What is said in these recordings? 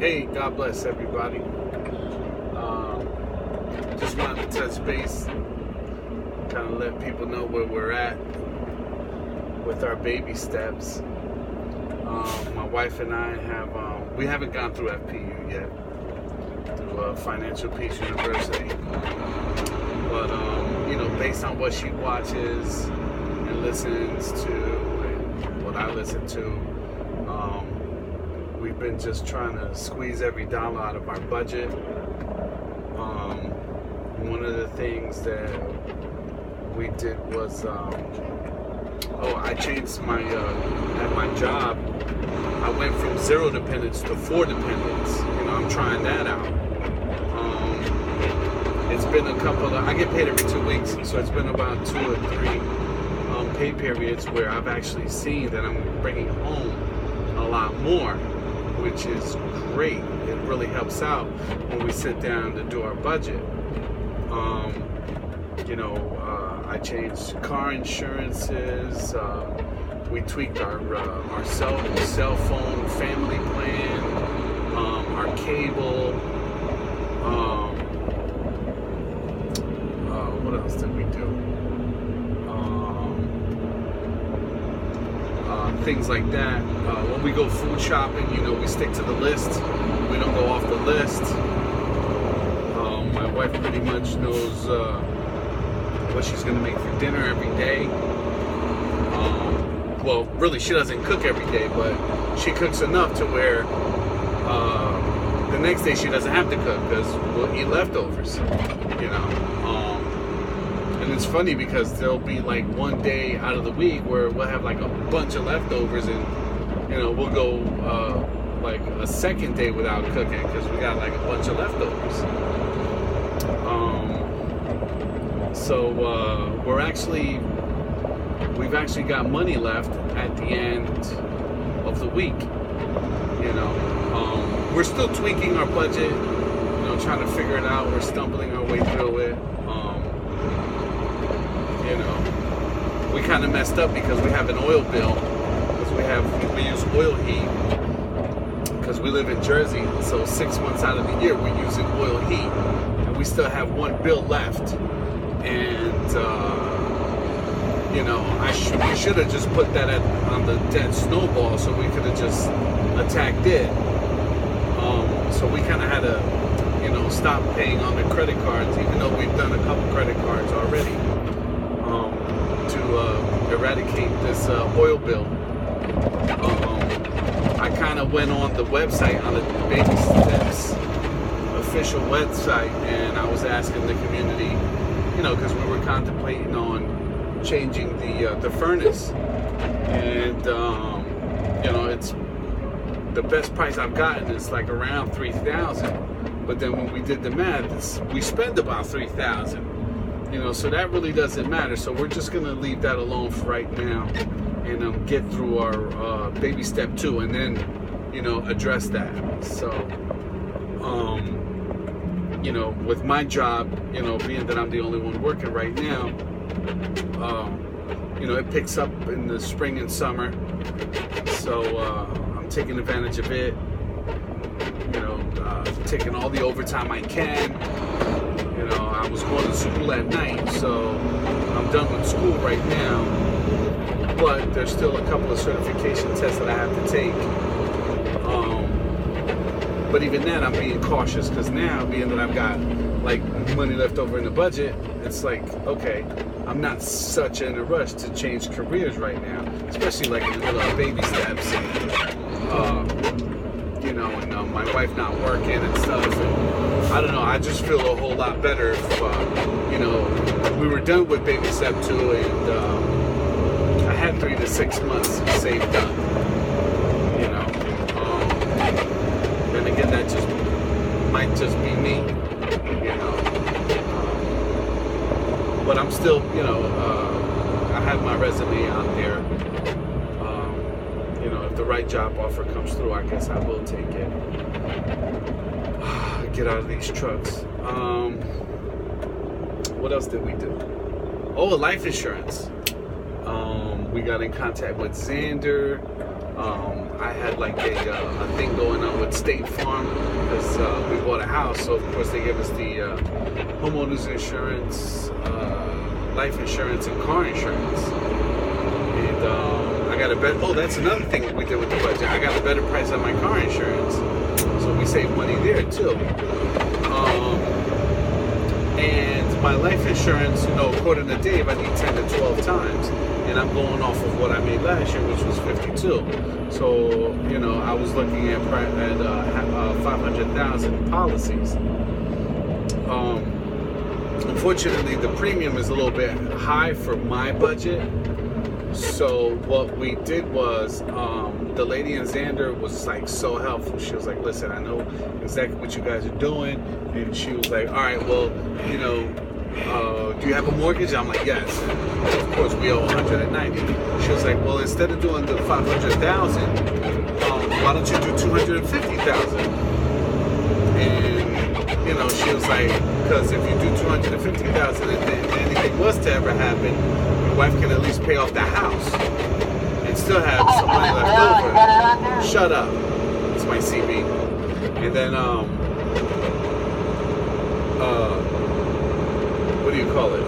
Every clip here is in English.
Hey, God bless everybody. Just wanted to touch base, kind of let people know where we're at with our baby steps. My wife and I we haven't gone through FPU yet, through Financial Peace University. But, based on what she watches and listens to and what I listen to, we've been just trying to squeeze every dollar out of our budget. One of the things that we did was, I changed at my job, I went from 0 dependents to 4 dependents. I'm trying that out. It's been I get paid every 2 weeks, so it's been about 2 or 3 pay periods where I've actually seen that I'm bringing home a lot more, which is great. It really helps out when we sit down to do our budget. I changed car insurances. We tweaked our cell phone family plan, our cable. What else did we do? Things like that. When we go food shopping, we stick to the list. We don't go off the list. My wife pretty much knows what she's going to make for dinner every day. Well, really, she doesn't cook every day, but she cooks enough to where the next day she doesn't have to cook because we'll eat leftovers, And it's funny because there'll be like one day out of the week where we'll have like a bunch of leftovers and, we'll go like a second day without cooking because we got like a bunch of leftovers. So we've actually got money left at the end of the week. We're still tweaking our budget, trying to figure it out. We're stumbling our way through it. We kind of messed up because we have an oil bill because we use oil heat because we live in Jersey. So 6 months out of the year we're using oil heat, and we still have one bill left. And we should have just put that on the dead snowball so we could have just attacked it. So we kind of had to, stop paying on the credit cards, even though we've done a couple credit cards already, to eradicate this oil bill. I kind of went on the website, on the Baby Steps official website, and I was asking the community, because we were contemplating on changing the furnace, and it's the best price I've gotten is like around $3,000. But then when we did the math, we spend about $3,000. So that really doesn't matter. So we're just gonna leave that alone for right now, and get through our baby step 2, and then address that. So with my job, being that I'm the only one working right now, it picks up in the spring and summer. So I'm taking advantage of it. Taking all the overtime I can. I was going to school at night, so I'm done with school right now. But there's still a couple of certification tests that I have to take. But even then, I'm being cautious because now, being that I've got like money left over in the budget, it's like, okay, I'm not such in a rush to change careers right now, especially like in the middle of baby steps. And my wife not working and stuff. And I don't know. I just feel a whole lot better if we were done with baby step 2, and I had 3 to 6 months saved up. And again, that just might just be me. But I'm still, I have my resume out there. If the right job offer comes through, I guess I will take it. Get out of these trucks. What else did we do? Oh, life insurance. We got in contact with Xander. I had like a thing going on with State Farm because we bought a house. So of course they give us the homeowners insurance, life insurance, and car insurance. And I got a better. Oh, that's another thing we did with the budget. I got a better price on my car insurance, so we save money there too. And my life insurance, according to Dave, I need 10 to 12 times. And I'm going off of what I made last year, which was 52. So, I was looking at 500,000 policies. Unfortunately, the premium is a little bit high for my budget. So what we did was, the lady in Xander was like so helpful. She was like, listen, I know exactly what you guys are doing. And she was like, all right, well, do you have a mortgage? I'm like, yes. And of course, we owe 190. She was like, well, instead of doing the 500,000, why don't you do 250,000? And she was like, because if you do 250,000 and anything was to ever happen, your wife can at least pay off the house and still have some money left over. Shut up. It's my CB. And then, what do you call it?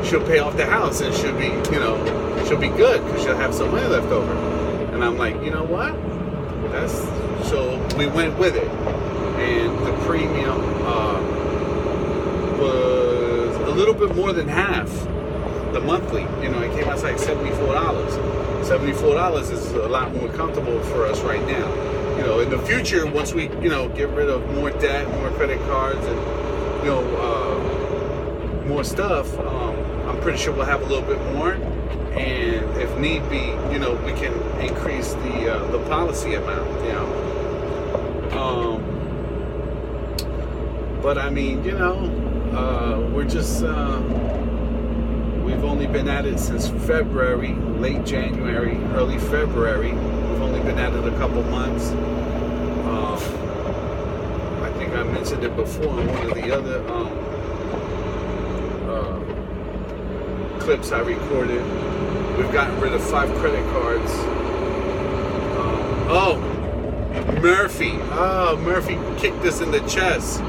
She'll pay off the house and she'll be good because she'll have some money left over. And I'm like, you know what? So we went with it. And the premium was a little bit more than half the monthly. It came out to like $74. $74 is a lot more comfortable for us right now. In the future, once we, get rid of more debt, more credit cards, and, more stuff, I'm pretty sure we'll have a little bit more. And if need be, we can increase the policy amount, But I mean, we're just, we've only been at it since February, late January, early February. We've only been at it a couple months. I think I mentioned it before in one of the other clips I recorded. We've gotten rid of 5 credit cards. Murphy. Murphy kicked us in the chest.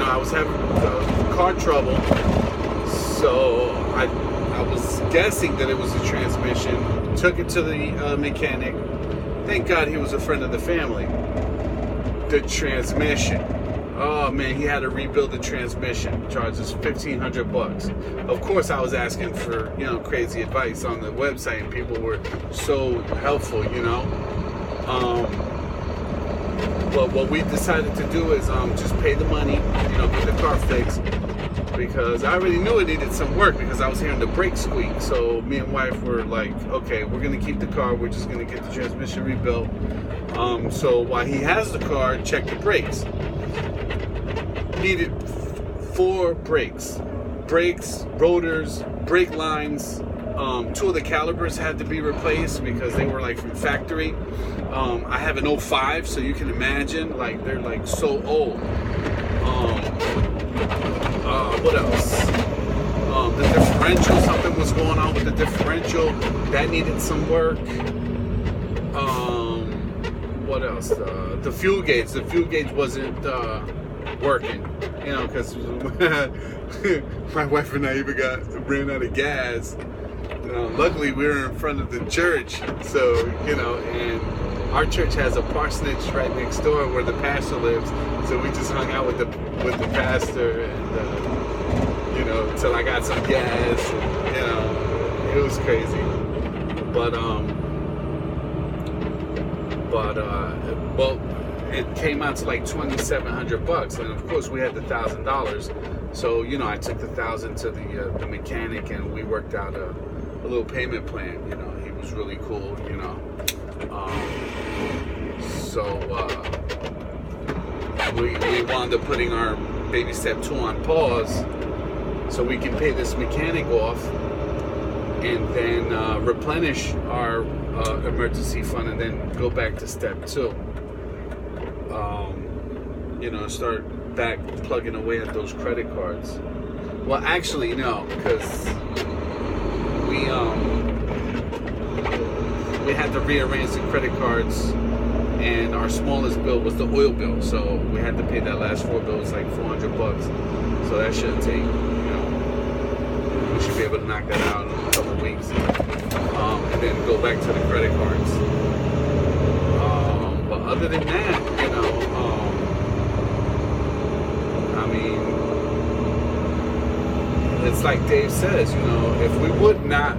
I was having car trouble, so I was guessing that it was the transmission. Took it to the mechanic. Thank God he was a friend of the family. The transmission. Oh man, he had to rebuild the transmission. Charges $1,500. Of course, I was asking for crazy advice on the website, and people were so helpful. But what we decided to do is just pay the money, get the car fixed, because I already knew it needed some work because I was hearing the brakes squeak. So me and wife were like, okay, we're gonna keep the car. We're just gonna get the transmission rebuilt. So while he has the car, check the brakes. Needed 4 brakes, rotors, brake lines. 2 of the calipers had to be replaced because they were like from factory. I have an 05, so you can imagine, like, they're like so old. What else? The differential, something was going on with the differential that needed some work. What else? The fuel gauge wasn't working, because my wife and I even ran out of gas. Luckily, we were in front of the church, so, and our church has a parsonage right next door where the pastor lives, so we just hung out with the pastor, and, until I got some gas, and, it was crazy, well, it came out to like $2,700, and of course we had the $1,000, so, I took the $1,000 to the mechanic, and we worked out a little payment plan. He was really cool. So we wound up putting our baby step 2 on pause so we can pay this mechanic off and then replenish our emergency fund and then go back to step 2. Start back plugging away at those credit cards. Well, actually, no, because we had to rearrange the credit cards and our smallest bill was the oil bill. So we had to pay that last 4 bills like $400. So that shouldn't take, we should be able to knock that out in a couple of weeks, and then go back to the credit cards. But other than that, I mean, it's like Dave says, if we would not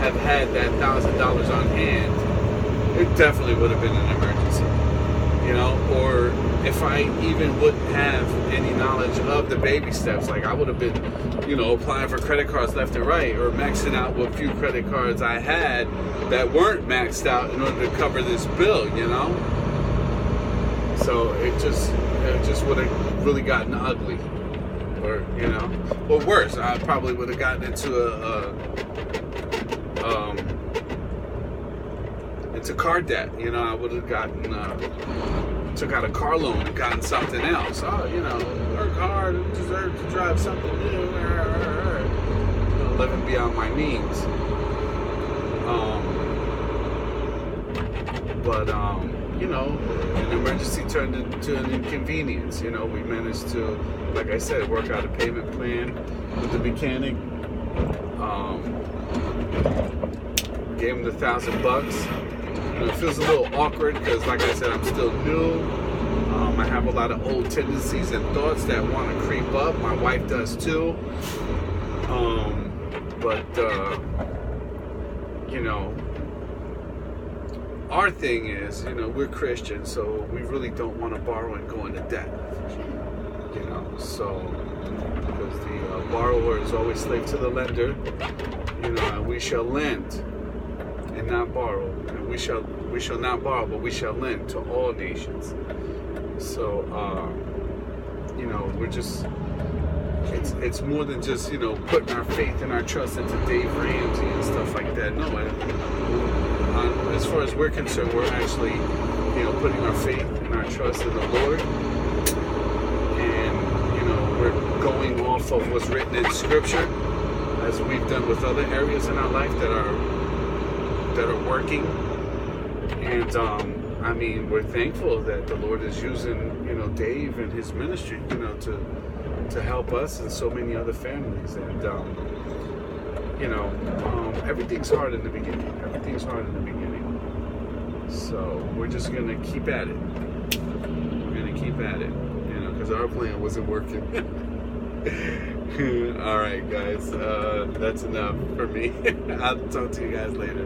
have had that $1,000 on hand, it definitely would have been an emergency, or if I even wouldn't have any knowledge of the baby steps, like I would have been, applying for credit cards left and right, or maxing out what few credit cards I had that weren't maxed out in order to cover this bill, So it just would have really gotten ugly, or or worse. I probably would have gotten into into car debt. I would have gotten took out a car loan and gotten something else. Work hard and deserve to drive something new. Living beyond my means. But an emergency turned into an inconvenience. We managed to, like I said, work out a payment plan with the mechanic. Gave him the $1,000. It feels a little awkward because, like I said, I'm still new. I have a lot of old tendencies and thoughts that want to creep up. My wife does too. But our thing is, we're Christians, so we really don't want to borrow and go into debt. So because the borrower is always slave to the lender, and we shall lend and not borrow, and we shall not borrow, but we shall lend to all nations. So we're just, it's more than just putting our faith and our trust into Dave Ramsey and stuff like that. No, as far as we're concerned, we're actually putting our faith and our trust in the Lord, and we're going off of what's written in Scripture, as we've done with other areas in our life that are working. And I mean, we're thankful that the Lord is using Dave and his ministry to help us and so many other families. And everything's hard in the beginning. So we're just gonna keep at it. Because our plan wasn't working. All right, guys, that's enough for me. I'll talk to you guys later.